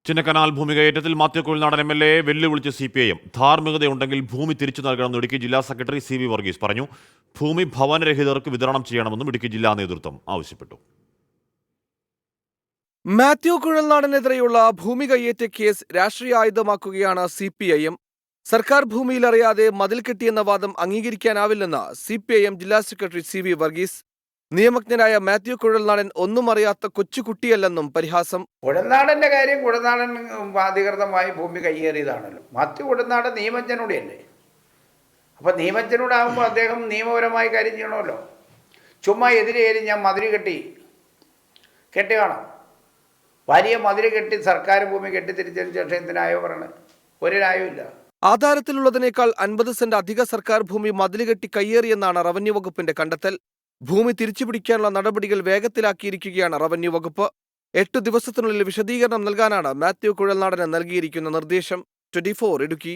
ചിന്നക്കനാൽ ഭൂമി കയ്യേറ്റത്തിൽ മാത്യു കുഴൽനാടൻ എം.എൽ.എ വെല്ലുവിളിച്ച് CPIM. ധാർമ്മികതയുണ്ടെങ്കിൽ ഭൂമി തിരിച്ചു നൽകണമെന്ന് ഇടുക്കി ജില്ലാ സെക്രട്ടറി CV വർഗീസ് പറഞ്ഞു. ഭൂമി ഭവനരഹിതർക്ക് വിതരണം ചെയ്യണമെന്നും ഇടുക്കി ജില്ലാ നേതൃത്വം ആവശ്യപ്പെട്ടു. മാത്യു കുഴൽനാടനെതിരെയുള്ള ഭൂമി കയ്യേറ്റ കേസ് രാഷ്ട്രീയ ആയുധമാക്കുകയാണ് CPIM. സർക്കാർ ഭൂമിയിൽ അറിയാതെ മതിൽ കെട്ടിയെന്ന വാദം അംഗീകരിക്കാനാവില്ലെന്ന് CPIM ജില്ലാ സെക്രട്ടറി CV വർഗീസ്. നിയമജ്ഞനായ മാത്യു കുഴൽനാടൻ ഒന്നും അറിയാത്ത കൊച്ചുകുട്ടിയല്ലെന്നും പരിഹാസം. കുഴൽനാടൻ്റെ കാര്യം കുഴൽനാടൻ അധികൃതമായി ഭൂമി കയ്യേറിയതാണല്ലോ. മാത്യു കുഴൽനാടൻ നിയമജ്ഞനോടെയല്ലേ. അപ്പോൾ നിയമജ്ഞനോടാകുമ്പോൾ അദ്ദേഹം നിയമപരമായി കാര്യം ചെയ്യണമല്ലോ. ചുമ്മാ എതിരേരി ഞാൻ മതിൽ കെട്ടി കാണാം. വലിയ മതിൽ കെട്ടി സർക്കാർ ഭൂമി കെട്ടിത്തിരിച്ചതിന് ശേഷം എന്തിനായോ പറയണത്? ഒരു ന്യായമില്ല. ആധാരത്തിലുള്ളതിനേക്കാൾ 50 സെന്റ് അധിക സർക്കാർ ഭൂമി മതിൽ കെട്ടി കയ്യേറിയെന്നാണ് റവന്യൂ വകുപ്പിന്റെ കണ്ടെത്തൽ. ഭൂമി തിരിച്ചുപിടിക്കാനുള്ള നടപടികൾ വേഗത്തിലാക്കിയിരിക്കുകയാണ് റവന്യൂ വകുപ്പ്. 8 ദിവസത്തിനുള്ളിൽ വിശദീകരണം നൽകാനാണ് മാത്യു കുഴൽനാടന് നൽകിയിരിക്കുന്ന നിർദ്ദേശം. 24 ഇടുക്കി.